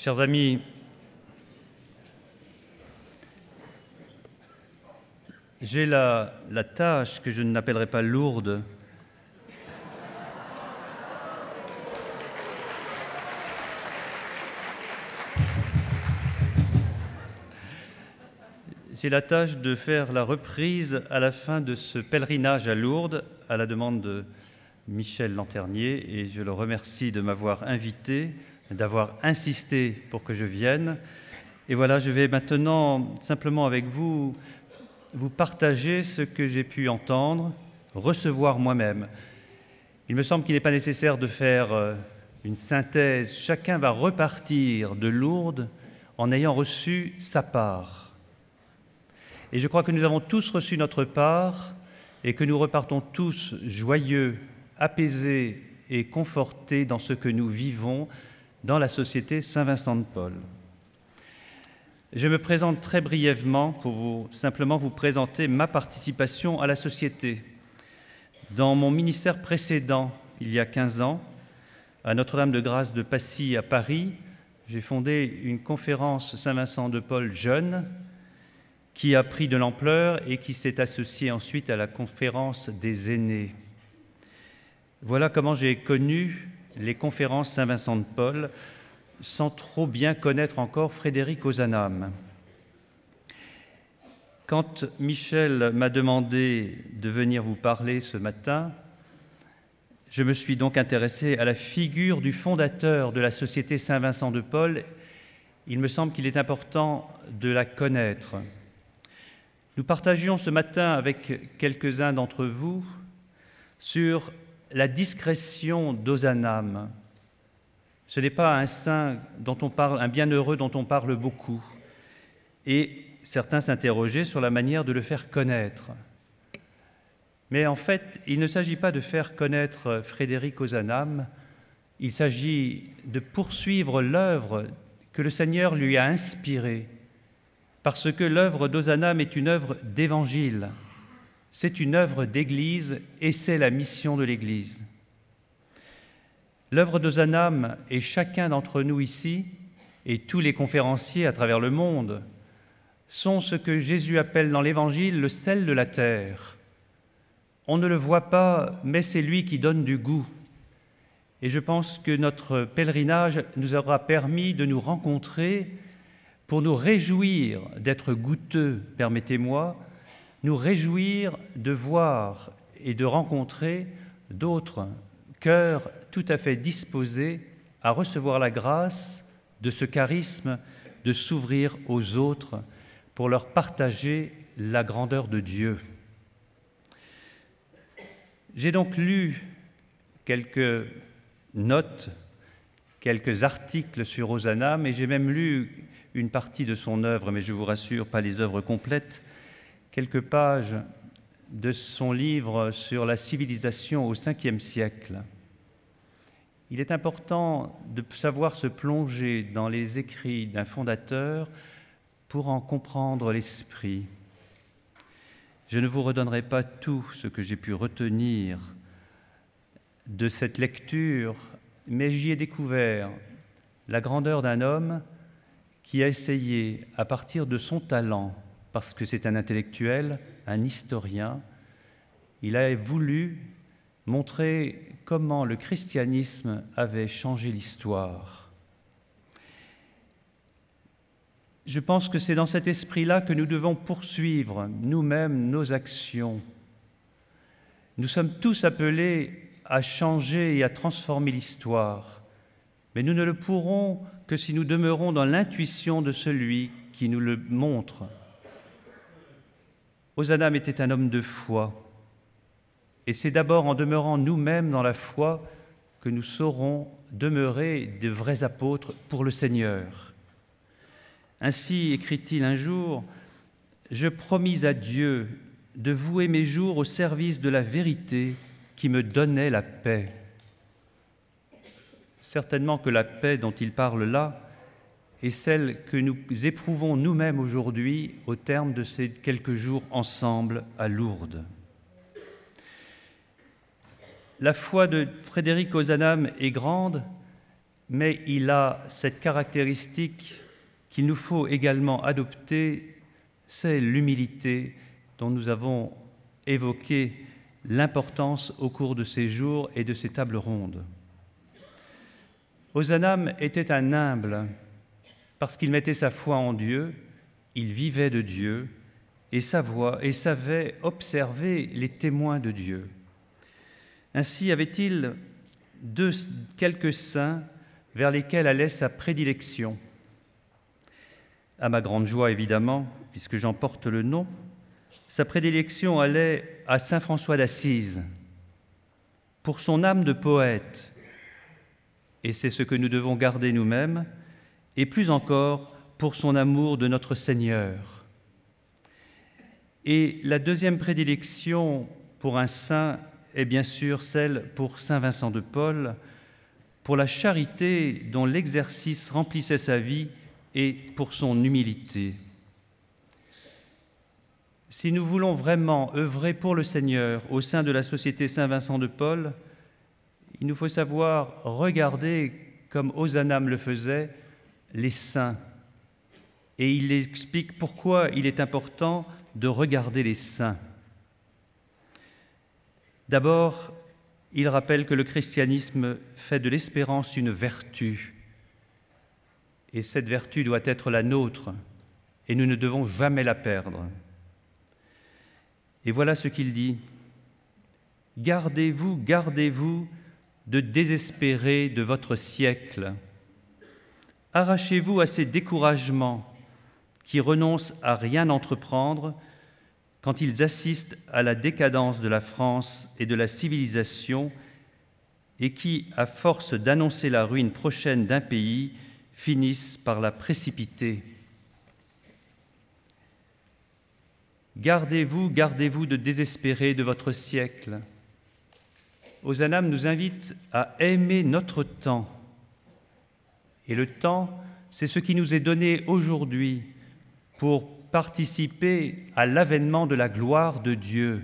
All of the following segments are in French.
Chers amis, j'ai la tâche que je n'appellerai pas lourde de faire la reprise à la fin de ce pèlerinage à Lourdes, à la demande de Michel Lanternier, et je le remercie de m'avoir invité, d'avoir insisté pour que je vienne. Et voilà, je vais maintenant simplement avec vous partager ce que j'ai pu entendre, recevoir moi-même. Il me semble qu'il n'est pas nécessaire de faire une synthèse. Chacun va repartir de Lourdes en ayant reçu sa part. Et je crois que nous avons tous reçu notre part et que nous repartons tous joyeux, apaisés et confortés dans ce que nous vivons dans la société Saint-Vincent de Paul. Je me présente très brièvement pour simplement vous présenter ma participation à la société. Dans mon ministère précédent, il y a 15 ans, à Notre-Dame-de-Grâce de Passy à Paris, j'ai fondé une conférence Saint-Vincent de Paul jeune qui a pris de l'ampleur et qui s'est associée ensuite à la conférence des aînés. Voilà comment j'ai connu les conférences Saint-Vincent de Paul, sans trop bien connaître encore Frédéric Ozanam. Quand Michel m'a demandé de venir vous parler ce matin, je me suis donc intéressé à la figure du fondateur de la Société Saint-Vincent de Paul. Il me semble qu'il est important de la connaître. Nous partagions ce matin avec quelques-uns d'entre vous sur la discrétion d'Ozanam. Ce n'est pas un saint dont on parle, un bienheureux dont on parle beaucoup. Et certains s'interrogeaient sur la manière de le faire connaître. Mais en fait, il ne s'agit pas de faire connaître Frédéric Ozanam, il s'agit de poursuivre l'œuvre que le Seigneur lui a inspirée, parce que l'œuvre d'Ozanam est une œuvre d'évangile, c'est une œuvre d'Église et c'est la mission de l'Église. L'œuvre d'Ozanam et chacun d'entre nous ici, et tous les conférenciers à travers le monde, sont ce que Jésus appelle dans l'Évangile le sel de la terre. On ne le voit pas, mais c'est lui qui donne du goût. Et je pense que notre pèlerinage nous aura permis de nous rencontrer pour nous réjouir d'être goûteux, permettez-moi, nous réjouir de voir et de rencontrer d'autres cœurs tout à fait disposés à recevoir la grâce de ce charisme, de s'ouvrir aux autres pour leur partager la grandeur de Dieu. J'ai donc lu quelques notes, quelques articles sur Ozanam, et j'ai même lu une partie de son œuvre, mais je vous rassure, pas les œuvres complètes, quelques pages de son livre sur la civilisation au Ve siècle. Il est important de savoir se plonger dans les écrits d'un fondateur pour en comprendre l'esprit. Je ne vous redonnerai pas tout ce que j'ai pu retenir de cette lecture, mais j'y ai découvert la grandeur d'un homme qui a essayé, à partir de son talent, parce que c'est un intellectuel, un historien, il a voulu montrer comment le christianisme avait changé l'histoire. Je pense que c'est dans cet esprit-là que nous devons poursuivre nous-mêmes nos actions. Nous sommes tous appelés à changer et à transformer l'histoire, mais nous ne le pourrons que si nous demeurons dans l'intuition de celui qui nous le montre. Ozanam était un homme de foi, et c'est d'abord en demeurant nous-mêmes dans la foi que nous saurons demeurer de vrais apôtres pour le Seigneur. Ainsi écrit-il un jour, « Je promis à Dieu de vouer mes jours au service de la vérité qui me donnait la paix. » Certainement que la paix dont il parle là est celle que nous éprouvons nous-mêmes aujourd'hui au terme de ces quelques jours ensemble à Lourdes. La foi de Frédéric Ozanam est grande, mais il a cette caractéristique qu'il nous faut également adopter, c'est l'humilité dont nous avons évoqué l'importance au cours de ces jours et de ces tables rondes. Ozanam était un humble parce qu'il mettait sa foi en Dieu, il vivait de Dieu et savait observer les témoins de Dieu. Ainsi avait-il quelques saints vers lesquels allait sa prédilection. À ma grande joie, évidemment, puisque j'en porte le nom, sa prédilection allait à saint François d'Assise, pour son âme de poète, et c'est ce que nous devons garder nous-mêmes, et plus encore pour son amour de notre Seigneur. Et la deuxième prédilection pour un saint est bien sûr celle pour saint Vincent de Paul, pour la charité dont l'exercice remplissait sa vie et pour son humilité. Si nous voulons vraiment œuvrer pour le Seigneur au sein de la Société Saint-Vincent de Paul, il nous faut savoir regarder, comme Ozanam le faisait, les saints. Et il explique pourquoi il est important de regarder les saints. D'abord, il rappelle que le christianisme fait de l'espérance une vertu. Et cette vertu doit être la nôtre, et nous ne devons jamais la perdre. Et voilà ce qu'il dit. « Gardez-vous, gardez-vous de désespérer de votre siècle. Arrachez-vous à ces découragements qui renoncent à rien entreprendre quand ils assistent à la décadence de la France et de la civilisation et qui, à force d'annoncer la ruine prochaine d'un pays, finissent par la précipiter. Gardez-vous, gardez-vous de désespérer de votre siècle. » Ozanam nous invite à aimer notre temps. Et le temps, c'est ce qui nous est donné aujourd'hui pour participer à l'avènement de la gloire de Dieu.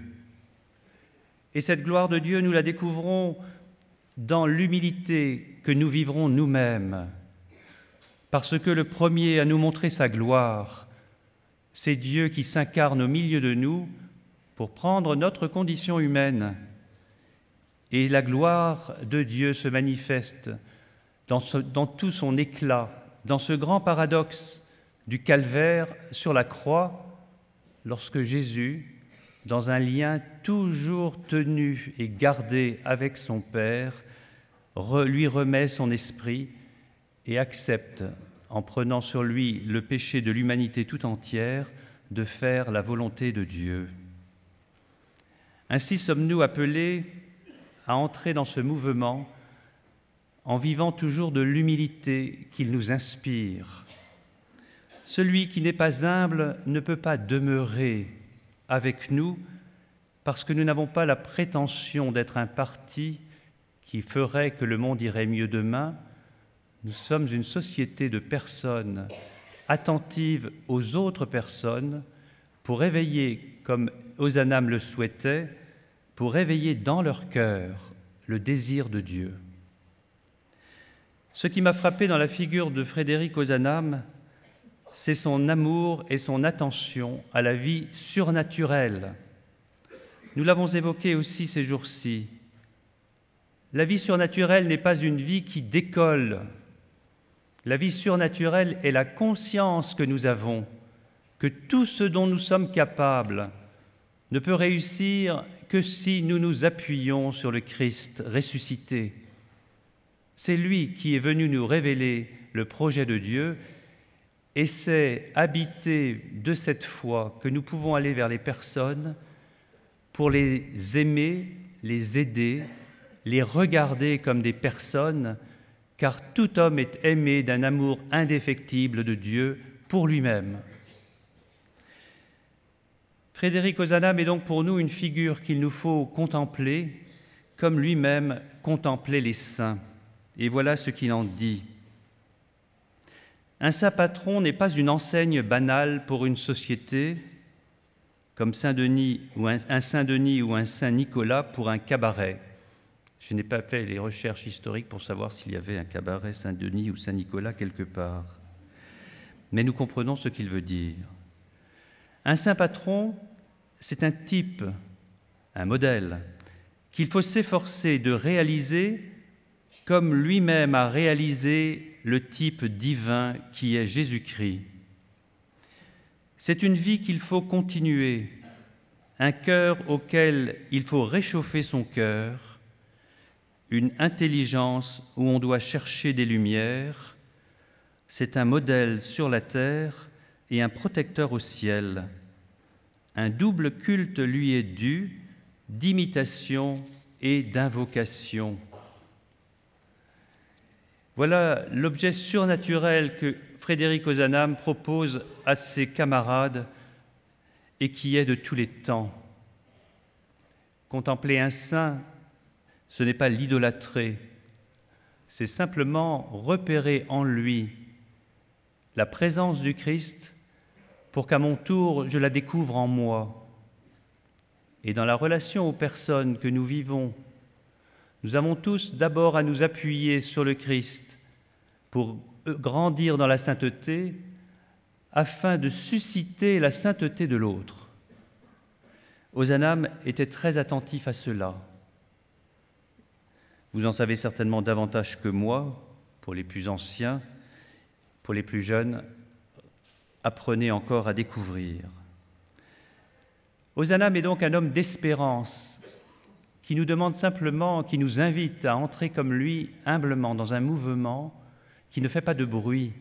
Et cette gloire de Dieu, nous la découvrons dans l'humilité que nous vivrons nous-mêmes, parce que le premier à nous montrer sa gloire, c'est Dieu qui s'incarne au milieu de nous pour prendre notre condition humaine. Et la gloire de Dieu se manifeste dans tout son éclat, dans ce grand paradoxe du calvaire sur la croix, lorsque Jésus, dans un lien toujours tenu et gardé avec son Père, lui remet son esprit et accepte, en prenant sur lui le péché de l'humanité tout entière, de faire la volonté de Dieu. Ainsi sommes-nous appelés à entrer dans ce mouvement en vivant toujours de l'humilité qu'il nous inspire. Celui qui n'est pas humble ne peut pas demeurer avec nous parce que nous n'avons pas la prétention d'être un parti qui ferait que le monde irait mieux demain. Nous sommes une société de personnes attentives aux autres personnes pour éveiller, comme Ozanam le souhaitait, pour éveiller dans leur cœur le désir de Dieu. Ce qui m'a frappé dans la figure de Frédéric Ozanam, c'est son amour et son attention à la vie surnaturelle. Nous l'avons évoqué aussi ces jours-ci. La vie surnaturelle n'est pas une vie qui décolle. La vie surnaturelle est la conscience que nous avons, que tout ce dont nous sommes capables ne peut réussir que si nous nous appuyons sur le Christ ressuscité. C'est lui qui est venu nous révéler le projet de Dieu et c'est habité de cette foi que nous pouvons aller vers les personnes pour les aimer, les aider, les regarder comme des personnes, car tout homme est aimé d'un amour indéfectible de Dieu pour lui-même. Frédéric Ozanam est donc pour nous une figure qu'il nous faut contempler, comme lui-même contemplait les saints. Et voilà ce qu'il en dit. Un saint patron n'est pas une enseigne banale pour une société, comme Saint-Denis ou un Saint-Denis ou un Saint-Nicolas pour un cabaret. Je n'ai pas fait les recherches historiques pour savoir s'il y avait un cabaret Saint-Denis ou Saint-Nicolas quelque part. Mais nous comprenons ce qu'il veut dire. Un saint patron, c'est un type, un modèle, qu'il faut s'efforcer de réaliser comme lui-même a réalisé le type divin qui est Jésus-Christ. C'est une vie qu'il faut continuer, un cœur auquel il faut réchauffer son cœur, une intelligence où on doit chercher des lumières. C'est un modèle sur la terre et un protecteur au ciel. Un double culte lui est dû, d'imitation et d'invocation. Voilà l'objet surnaturel que Frédéric Ozanam propose à ses camarades et qui est de tous les temps. Contempler un saint, ce n'est pas l'idolâtrer, c'est simplement repérer en lui la présence du Christ pour qu'à mon tour, je la découvre en moi. Et dans la relation aux personnes que nous vivons, nous avons tous d'abord à nous appuyer sur le Christ pour grandir dans la sainteté afin de susciter la sainteté de l'autre. Ozanam était très attentif à cela. Vous en savez certainement davantage que moi, pour les plus anciens, pour les plus jeunes, apprenez encore à découvrir. Ozanam est donc un homme d'espérance qui nous demande simplement, qui nous invite à entrer comme lui humblement dans un mouvement qui ne fait pas de bruit,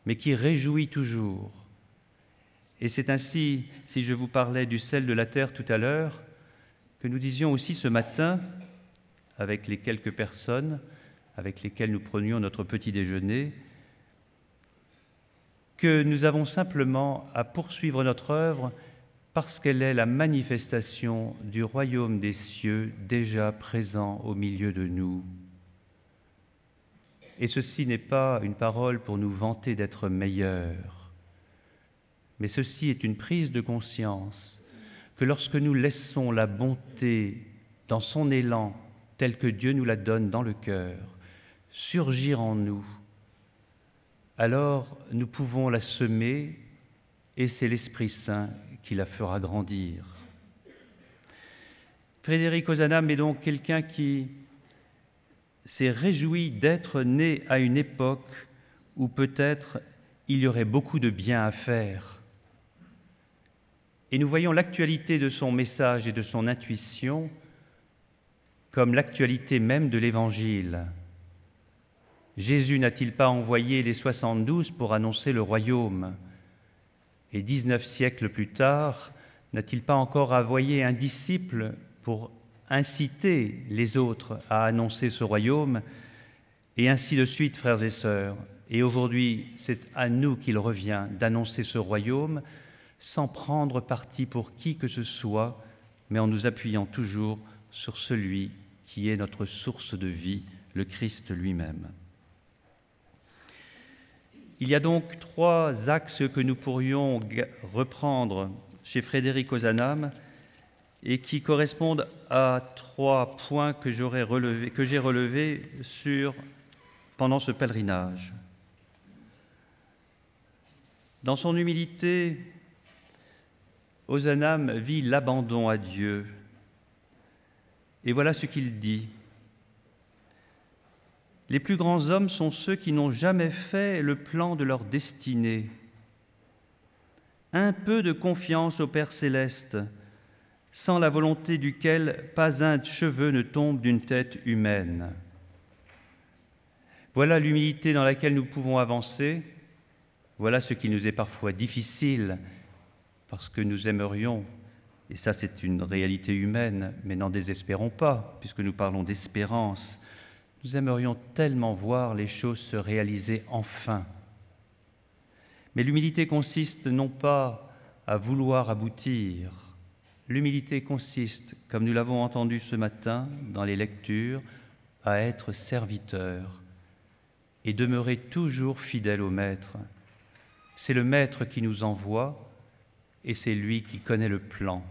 mais qui réjouit toujours. Et c'est ainsi, si je vous parlais du sel de la terre tout à l'heure, que nous disions aussi ce matin, avec les quelques personnes avec lesquelles nous prenions notre petit déjeuner, que nous avons simplement à poursuivre notre œuvre parce qu'elle est la manifestation du royaume des cieux déjà présent au milieu de nous. Et ceci n'est pas une parole pour nous vanter d'être meilleurs, mais ceci est une prise de conscience que lorsque nous laissons la bonté dans son élan tel que Dieu nous la donne dans le cœur, surgir en nous, alors nous pouvons la semer et c'est l'Esprit Saint qui la fera grandir. Frédéric Ozanam est donc quelqu'un qui s'est réjoui d'être né à une époque où peut-être il y aurait beaucoup de bien à faire. Et nous voyons l'actualité de son message et de son intuition comme l'actualité même de l'Évangile. Jésus n'a-t-il pas envoyé les 72 pour annoncer le royaume ? Et 19 siècles plus tard, n'a-t-il pas encore envoyé un disciple pour inciter les autres à annoncer ce royaume ? Et ainsi de suite, frères et sœurs. Et aujourd'hui, c'est à nous qu'il revient d'annoncer ce royaume sans prendre parti pour qui que ce soit, mais en nous appuyant toujours sur celui qui est notre source de vie, le Christ lui-même. Il y a donc 3 axes que nous pourrions reprendre chez Frédéric Ozanam et qui correspondent à 3 points que j'ai relevés pendant ce pèlerinage. Dans son humilité, Ozanam vit l'abandon à Dieu. Et voilà ce qu'il dit. Les plus grands hommes sont ceux qui n'ont jamais fait le plan de leur destinée. Un peu de confiance au Père céleste, sans la volonté duquel pas un cheveu ne tombe d'une tête humaine. Voilà l'humilité dans laquelle nous pouvons avancer. Voilà ce qui nous est parfois difficile, parce que nous aimerions, et ça c'est une réalité humaine, mais n'en désespérons pas, puisque nous parlons d'espérance. Nous aimerions tellement voir les choses se réaliser enfin. Mais l'humilité consiste non pas à vouloir aboutir. L'humilité consiste, comme nous l'avons entendu ce matin dans les lectures, à être serviteur et demeurer toujours fidèle au Maître. C'est le Maître qui nous envoie et c'est lui qui connaît le plan.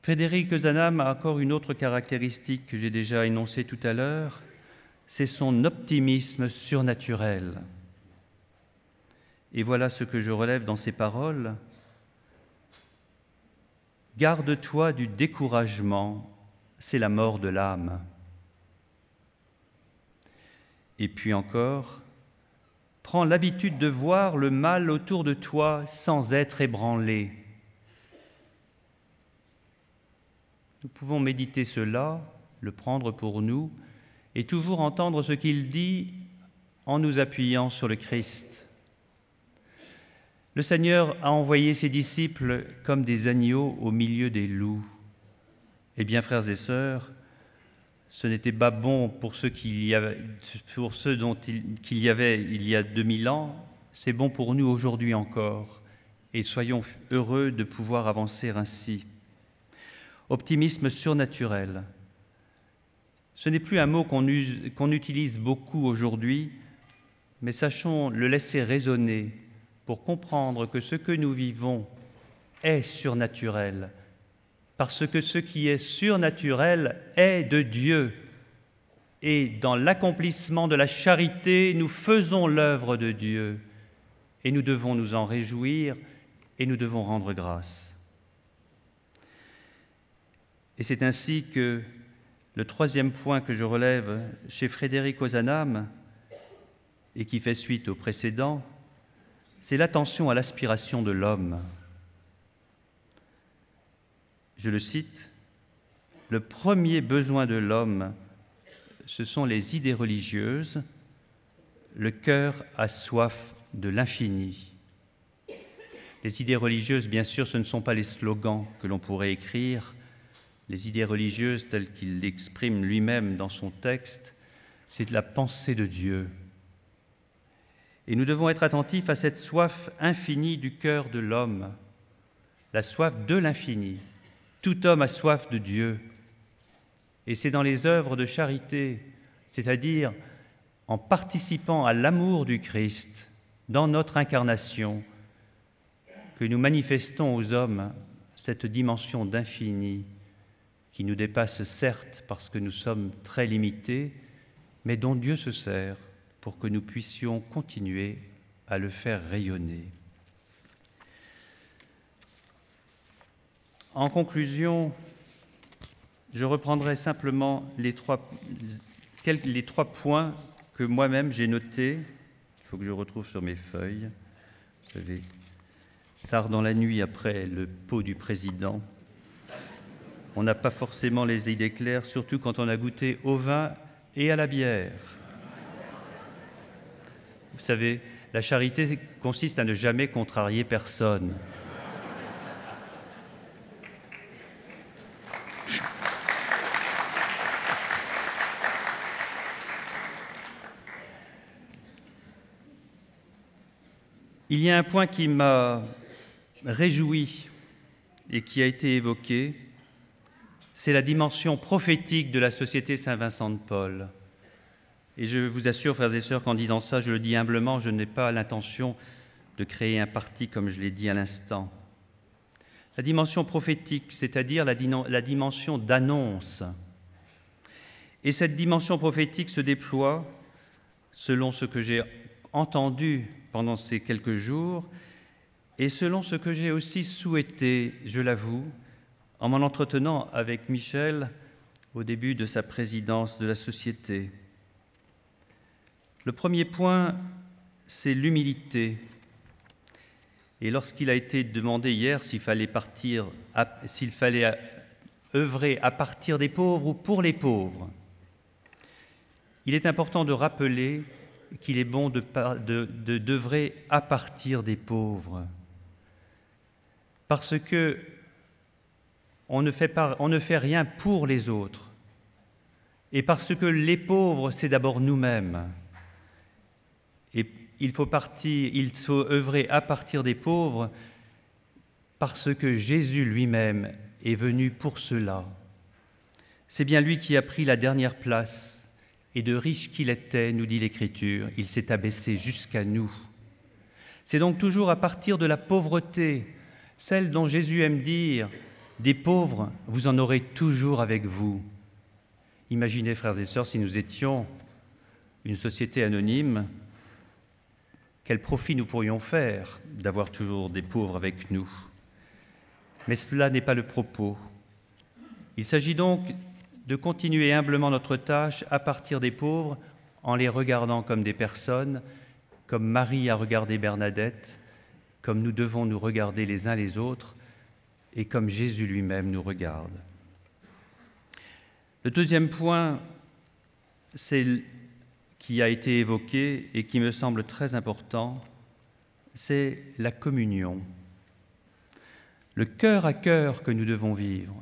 Frédéric Ozanam a encore une autre caractéristique que j'ai déjà énoncée tout à l'heure, c'est son optimisme surnaturel. Et voilà ce que je relève dans ses paroles. « Garde-toi du découragement, c'est la mort de l'âme. » Et puis encore, « Prends l'habitude de voir le mal autour de toi sans être ébranlé. » Nous pouvons méditer cela, le prendre pour nous, et toujours entendre ce qu'il dit en nous appuyant sur le Christ. Le Seigneur a envoyé ses disciples comme des agneaux au milieu des loups. Eh bien, frères et sœurs, ce n'était pas bon pour ceux qu'il y avait il y a 2000 ans, c'est bon pour nous aujourd'hui encore. Et soyons heureux de pouvoir avancer ainsi. Optimisme surnaturel. Ce n'est plus un mot qu'on utilise beaucoup aujourd'hui, mais sachons le laisser résonner pour comprendre que ce que nous vivons est surnaturel, parce que ce qui est surnaturel est de Dieu. Et dans l'accomplissement de la charité, nous faisons l'œuvre de Dieu, et nous devons nous en réjouir, et nous devons rendre grâce. Et c'est ainsi que le troisième point que je relève chez Frédéric Ozanam, et qui fait suite au précédent, c'est l'attention à l'aspiration de l'homme. Je le cite, « Le premier besoin de l'homme, ce sont les idées religieuses. Le cœur a soif de l'infini. » Les idées religieuses, bien sûr, ce ne sont pas les slogans que l'on pourrait écrire. Les idées religieuses, telles qu'il l'exprime lui-même dans son texte, c'est de la pensée de Dieu. Et nous devons être attentifs à cette soif infinie du cœur de l'homme, la soif de l'infini. Tout homme a soif de Dieu. Et c'est dans les œuvres de charité, c'est-à-dire en participant à l'amour du Christ dans notre incarnation, que nous manifestons aux hommes cette dimension d'infini qui nous dépasse certes parce que nous sommes très limités, mais dont Dieu se sert pour que nous puissions continuer à le faire rayonner. En conclusion, je reprendrai simplement les trois points que moi-même j'ai notés. Il faut que je retrouve sur mes feuilles. Vous savez, tard dans la nuit après le pot du président, on n'a pas forcément les idées claires, surtout quand on a goûté au vin et à la bière. Vous savez, la charité consiste à ne jamais contrarier personne. Il y a un point qui m'a réjoui et qui a été évoqué, c'est la dimension prophétique de la Société Saint-Vincent de Paul. Et je vous assure, frères et sœurs, qu'en disant ça, je le dis humblement, je n'ai pas l'intention de créer un parti comme je l'ai dit à l'instant. La dimension prophétique, c'est-à-dire la dimension d'annonce. Et cette dimension prophétique se déploie, selon ce que j'ai entendu pendant ces quelques jours, et selon ce que j'ai aussi souhaité, je l'avoue, en m'en entretenant avec Michel au début de sa présidence de la Société. Le premier point, c'est l'humilité. Et lorsqu'il a été demandé hier s'il fallait œuvrer à partir des pauvres ou pour les pauvres, il est important de rappeler qu'il est bon d'œuvrer à partir des pauvres. Parce que on ne fait rien pour les autres. Et parce que les pauvres, c'est d'abord nous-mêmes. Et il faut œuvrer à partir des pauvres parce que Jésus lui-même est venu pour cela. C'est bien lui qui a pris la dernière place, et de riche qu'il était, nous dit l'Écriture, il s'est abaissé jusqu'à nous. C'est donc toujours à partir de la pauvreté, celle dont Jésus aime dire Des pauvres, vous en aurez toujours avec vous. Imaginez, frères et sœurs, si nous étions une société anonyme, quel profit nous pourrions faire d'avoir toujours des pauvres avec nous. Mais cela n'est pas le propos. Il s'agit donc de continuer humblement notre tâche à partir des pauvres en les regardant comme des personnes, comme Marie a regardé Bernadette, comme nous devons nous regarder les uns les autres et comme Jésus lui-même nous regarde. Le deuxième point, qui a été évoqué et qui me semble très important, c'est la communion. Le cœur à cœur que nous devons vivre.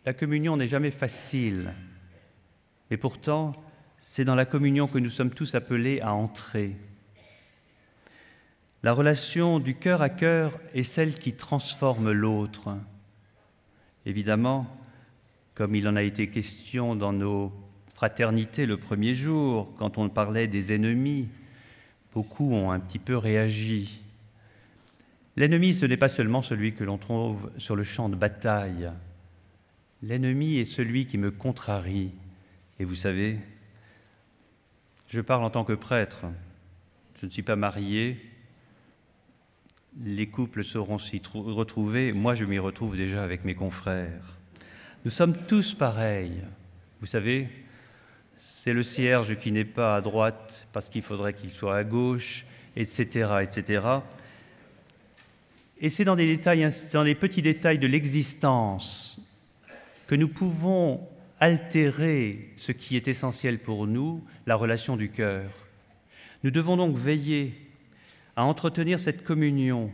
La communion n'est jamais facile, et pourtant, c'est dans la communion que nous sommes tous appelés à entrer. La relation du cœur à cœur est celle qui transforme l'autre. Évidemment, comme il en a été question dans nos fraternités le premier jour, quand on parlait des ennemis, beaucoup ont un petit peu réagi. L'ennemi, ce n'est pas seulement celui que l'on trouve sur le champ de bataille. L'ennemi est celui qui me contrarie. Et vous savez, je parle en tant que prêtre. Je ne suis pas marié. Les couples sauront s'y retrouver. Moi, je m'y retrouve déjà avec mes confrères. Nous sommes tous pareils. Vous savez, c'est le cierge qui n'est pas à droite parce qu'il faudrait qu'il soit à gauche, etc., etc. Et c'est dans les petits détails de l'existence que nous pouvons altérer ce qui est essentiel pour nous, la relation du cœur. Nous devons donc veiller à entretenir cette communion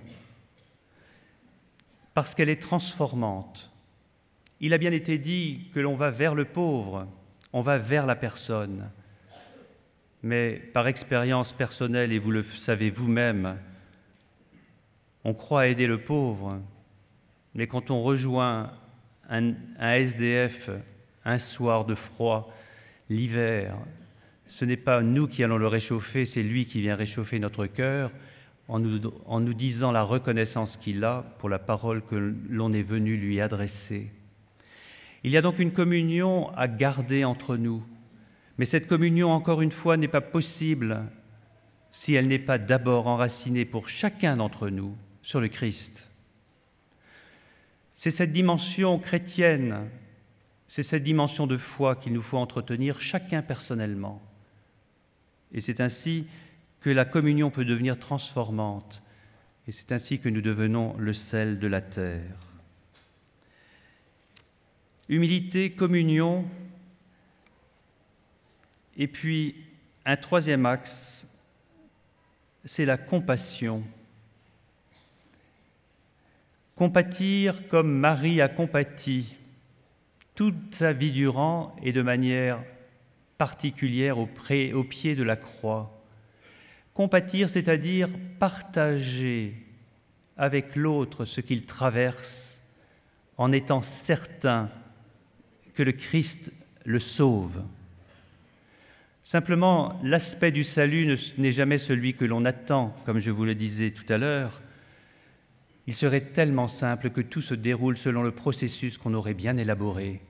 parce qu'elle est transformante. Il a bien été dit que l'on va vers le pauvre, on va vers la personne. Mais par expérience personnelle, et vous le savez vous-même, on croit aider le pauvre, mais quand on rejoint un SDF un soir de froid, l'hiver, ce n'est pas nous qui allons le réchauffer, c'est lui qui vient réchauffer notre cœur en nous disant la reconnaissance qu'il a pour la parole que l'on est venu lui adresser. Il y a donc une communion à garder entre nous, mais cette communion, encore une fois, n'est pas possible si elle n'est pas d'abord enracinée pour chacun d'entre nous sur le Christ. C'est cette dimension chrétienne, c'est cette dimension de foi qu'il nous faut entretenir chacun personnellement. Et c'est ainsi que la communion peut devenir transformante, et c'est ainsi que nous devenons le sel de la terre. Humilité, communion, et puis un troisième axe, c'est la compassion. Compatir comme Marie a compati toute sa vie durant et de manière particulière au pied de la croix. Compatir, c'est-à-dire partager avec l'autre ce qu'il traverse en étant certain que le Christ le sauve. Simplement, l'aspect du salut n'est jamais celui que l'on attend, comme je vous le disais tout à l'heure. Il serait tellement simple que tout se déroule selon le processus qu'on aurait bien élaboré.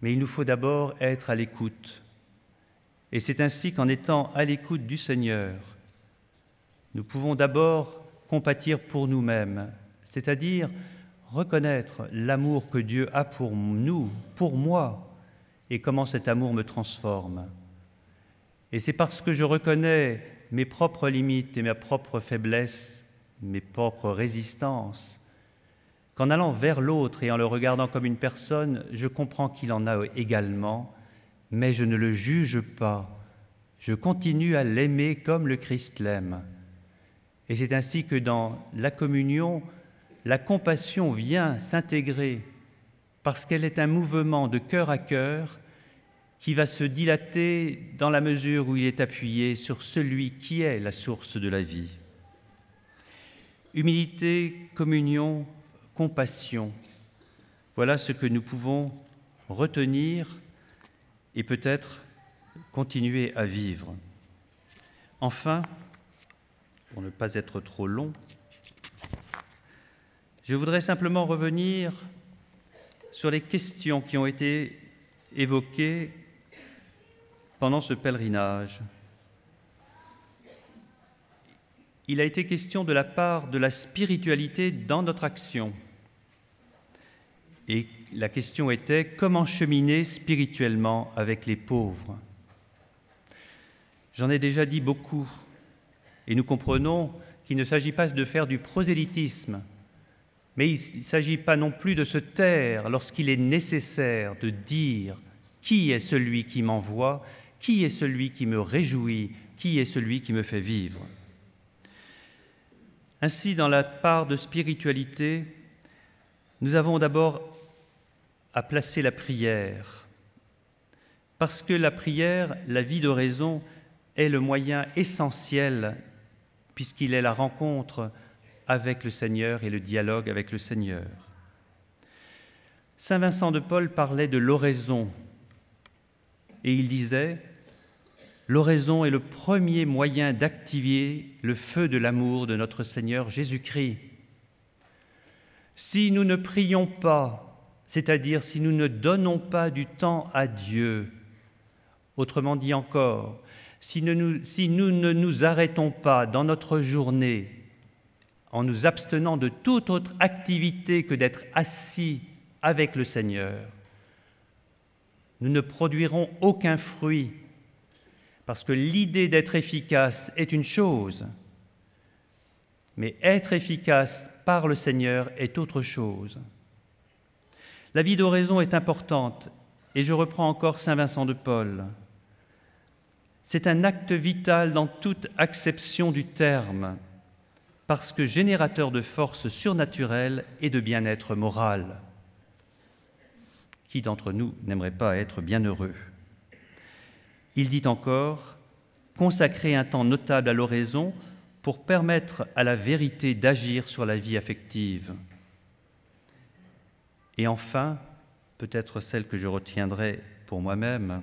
Mais il nous faut d'abord être à l'écoute. Et c'est ainsi qu'en étant à l'écoute du Seigneur, nous pouvons d'abord compatir pour nous-mêmes, c'est-à-dire reconnaître l'amour que Dieu a pour nous, pour moi, et comment cet amour me transforme. Et c'est parce que je reconnais mes propres limites et ma propre faiblesse, mes propres résistances, qu'en allant vers l'autre et en le regardant comme une personne, je comprends qu'il en a également, mais je ne le juge pas. Je continue à l'aimer comme le Christ l'aime. Et c'est ainsi que dans la communion, la compassion vient s'intégrer parce qu'elle est un mouvement de cœur à cœur qui va se dilater dans la mesure où il est appuyé sur celui qui est la source de la vie. Humilité, communion, compassion, voilà ce que nous pouvons retenir et peut-être continuer à vivre. Enfin, pour ne pas être trop long, Je voudrais simplement revenir sur les questions qui ont été évoquées pendant ce pèlerinage. Il a été question de la part de la spiritualité dans notre action. Et la question était comment cheminer spirituellement avec les pauvres. J'en ai déjà dit beaucoup, et nous comprenons qu'il ne s'agit pas de faire du prosélytisme, mais il ne s'agit pas non plus de se taire lorsqu'il est nécessaire de dire qui est celui qui m'envoie, qui est celui qui me réjouit, qui est celui qui me fait vivre. Ainsi, dans la part de spiritualité, nous avons d'abord à placer la prière, parce que la prière, la vie d'oraison, est le moyen essentiel, puisqu'il est la rencontre avec le Seigneur et le dialogue avec le Seigneur. Saint Vincent de Paul parlait de l'oraison, et il disait « L'oraison est le premier moyen d'activer le feu de l'amour de notre Seigneur Jésus-Christ. Si nous ne prions pas, c'est-à-dire si nous ne donnons pas du temps à Dieu, autrement dit encore, si nous ne nous arrêtons pas dans notre journée en nous abstenant de toute autre activité que d'être assis avec le Seigneur, nous ne produirons aucun fruit, parce que l'idée d'être efficace est une chose, mais être efficace par le Seigneur est autre chose. La vie d'oraison est importante, et je reprends encore Saint Vincent de Paul. C'est un acte vital dans toute acception du terme, parce que générateur de force surnaturelle et de bien-être moral. Qui d'entre nous n'aimerait pas être bienheureux? Il dit encore « Consacrer un temps notable à l'oraison pour permettre à la vérité d'agir sur la vie affective. » Et enfin, peut-être celle que je retiendrai pour moi-même,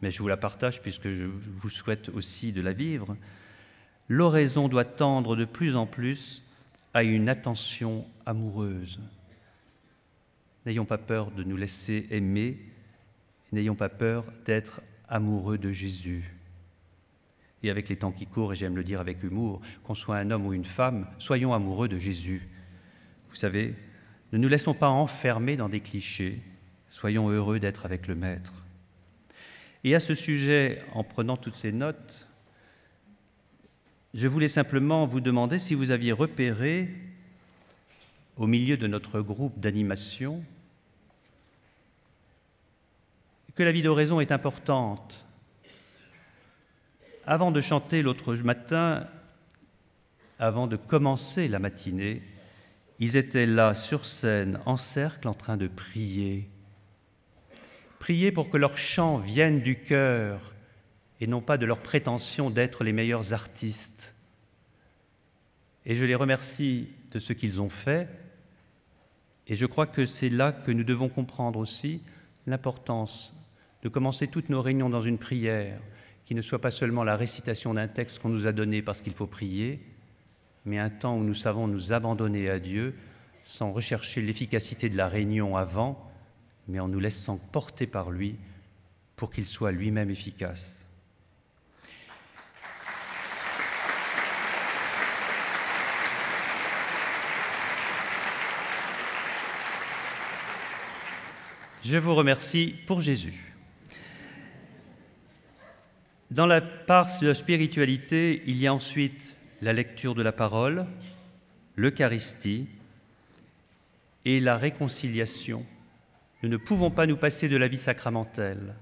mais je vous la partage puisque je vous souhaite aussi de la vivre, l'oraison doit tendre de plus en plus à une attention amoureuse. N'ayons pas peur de nous laisser aimer, n'ayons pas peur d'être amoureux de Jésus. Et avec les temps qui courent, et j'aime le dire avec humour, qu'on soit un homme ou une femme, soyons amoureux de Jésus. Vous savez, ne nous laissons pas enfermer dans des clichés, soyons heureux d'être avec le Maître. Et à ce sujet, en prenant toutes ces notes, je voulais simplement vous demander si vous aviez repéré, au milieu de notre groupe d'animation, que la vie d'oraison est importante. Avant de chanter l'autre matin, avant de commencer la matinée, ils étaient là, sur scène, en cercle, en train de prier. Prier pour que leur chant vienne du cœur et non pas de leur prétention d'être les meilleurs artistes. Et je les remercie de ce qu'ils ont fait. Et je crois que c'est là que nous devons comprendre aussi l'importance de commencer toutes nos réunions dans une prière, qui ne soit pas seulement la récitation d'un texte qu'on nous a donné parce qu'il faut prier, mais un temps où nous savons nous abandonner à Dieu sans rechercher l'efficacité de la réunion avant, mais en nous laissant porter par lui pour qu'il soit lui-même efficace. Je vous remercie pour Jésus. Dans la part de la spiritualité, il y a ensuite la lecture de la parole, l'Eucharistie et la réconciliation. Nous ne pouvons pas nous passer de la vie sacramentelle.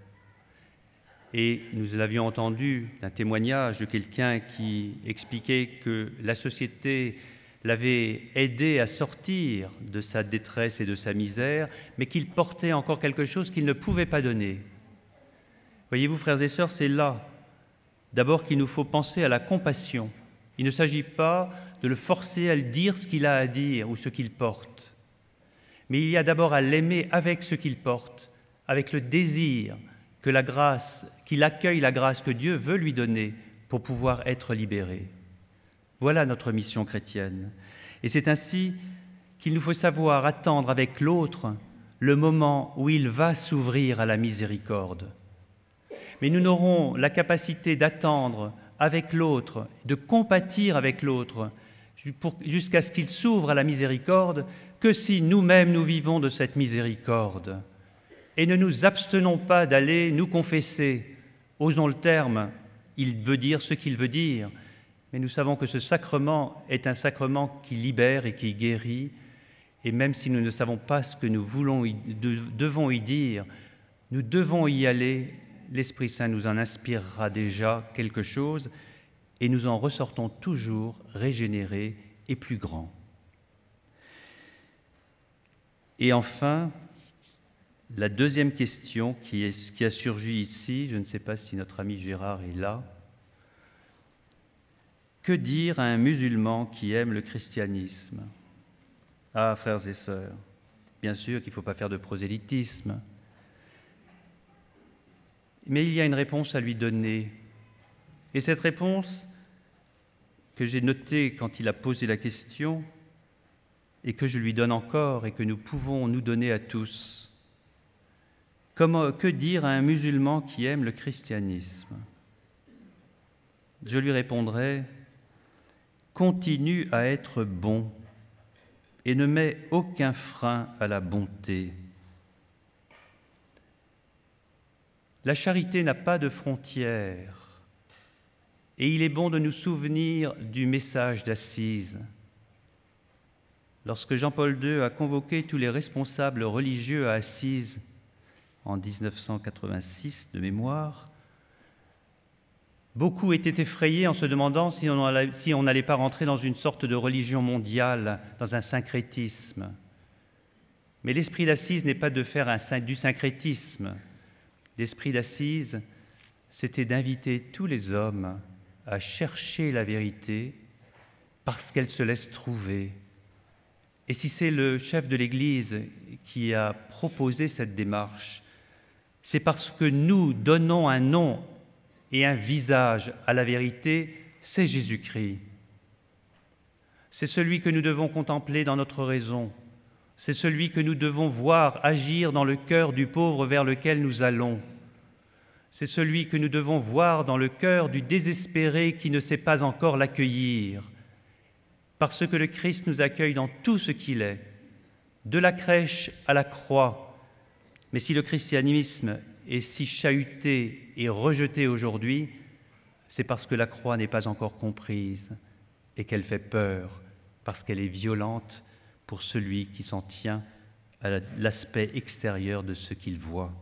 Et nous l'avions entendu d'un témoignage de quelqu'un qui expliquait que la société l'avait aidé à sortir de sa détresse et de sa misère, mais qu'il portait encore quelque chose qu'il ne pouvait pas donner. Voyez-vous, frères et sœurs, c'est là, d'abord, qu'il nous faut penser à la compassion. Il ne s'agit pas de le forcer à dire ce qu'il a à dire ou ce qu'il porte, mais il y a d'abord à l'aimer avec ce qu'il porte, avec le désir que la grâce, qu'il accueille la grâce que Dieu veut lui donner pour pouvoir être libéré. Voilà notre mission chrétienne. Et c'est ainsi qu'il nous faut savoir attendre avec l'autre le moment où il va s'ouvrir à la miséricorde. Mais nous n'aurons la capacité d'attendre avec l'autre, de compatir avec l'autre, jusqu'à ce qu'il s'ouvre à la miséricorde, que si nous-mêmes nous vivons de cette miséricorde. Et ne nous abstenons pas d'aller nous confesser. Osons le terme, il veut dire ce qu'il veut dire, mais nous savons que ce sacrement est un sacrement qui libère et qui guérit, et même si nous ne savons pas ce que nous devons y dire, nous devons y aller. L'Esprit Saint nous en inspirera déjà quelque chose, et nous en ressortons toujours régénérés et plus grands. Et enfin, la deuxième question qui a surgi ici, je ne sais pas si notre ami Gérard est là. Que dire à un musulman qui aime le christianisme? Ah, frères et sœurs, bien sûr qu'il ne faut pas faire de prosélytisme, mais il y a une réponse à lui donner. Et cette réponse, que j'ai notée quand il a posé la question, et que je lui donne encore, et que nous pouvons nous donner à tous. Que dire à un musulman qui aime le christianisme? Je lui répondrai: continue à être bon et ne mets aucun frein à la bonté. La charité n'a pas de frontières, et il est bon de nous souvenir du message d'Assise. Lorsque Jean-Paul II a convoqué tous les responsables religieux à Assise en 1986 de mémoire, beaucoup étaient effrayés en se demandant si on n'allait pas rentrer dans une sorte de religion mondiale, dans un syncrétisme. Mais l'esprit d'Assise n'est pas de faire du syncrétisme. L'esprit d'Assise, c'était d'inviter tous les hommes à chercher la vérité parce qu'elle se laisse trouver. Et si c'est le chef de l'Église qui a proposé cette démarche, c'est parce que nous donnons un nom et un visage à la vérité, c'est Jésus-Christ. C'est celui que nous devons contempler dans notre raison. C'est celui que nous devons voir agir dans le cœur du pauvre vers lequel nous allons. C'est celui que nous devons voir dans le cœur du désespéré qui ne sait pas encore l'accueillir. Parce que le Christ nous accueille dans tout ce qu'il est, de la crèche à la croix. Mais si le christianisme est si chahuté et rejeté aujourd'hui, c'est parce que la croix n'est pas encore comprise et qu'elle fait peur, parce qu'elle est violente pour celui qui s'en tient à l'aspect extérieur de ce qu'il voit.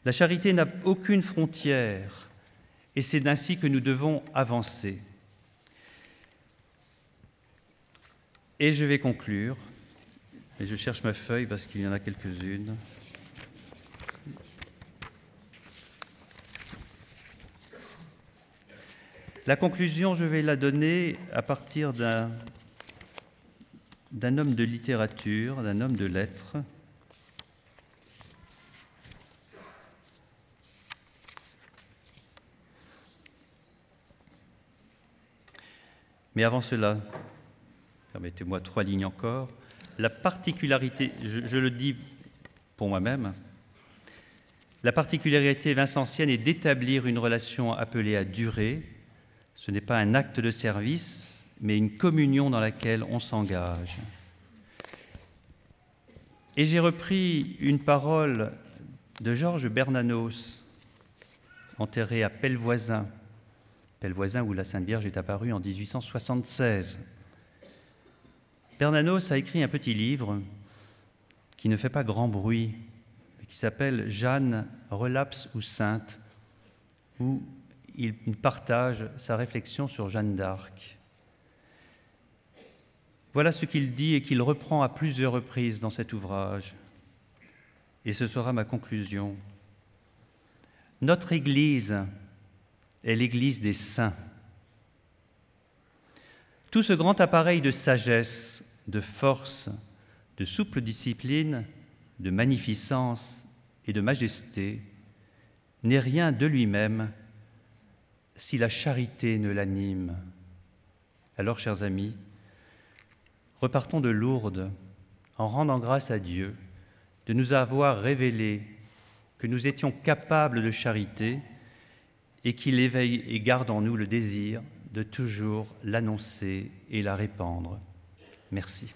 La charité n'a aucune frontière, et c'est ainsi que nous devons avancer. Et je vais conclure, et je cherche ma feuille parce qu'il y en a quelques-unes. La conclusion, je vais la donner à partir d'un homme de littérature, d'un homme de lettres. Mais avant cela, permettez-moi 3 lignes encore. La particularité, je le dis pour moi-même, la particularité vincentienne est d'établir une relation appelée à durer. Ce n'est pas un acte de service, mais une communion dans laquelle on s'engage. Et j'ai repris une parole de Georges Bernanos, enterré à Pellevoisin, où la Sainte Vierge est apparue en 1876. Bernanos a écrit un petit livre qui ne fait pas grand bruit, mais qui s'appelle « Jeanne, relapse ou sainte », où il partage sa réflexion sur Jeanne d'Arc. Voilà ce qu'il dit et qu'il reprend à plusieurs reprises dans cet ouvrage. Et ce sera ma conclusion. Notre Église est l'Église des saints. Tout ce grand appareil de sagesse, de force, de souple discipline, de magnificence et de majesté n'est rien de lui-même si la charité ne l'anime. Alors, chers amis, repartons de Lourdes en rendant grâce à Dieu de nous avoir révélé que nous étions capables de charité et qu'il éveille et garde en nous le désir de toujours l'annoncer et la répandre. Merci.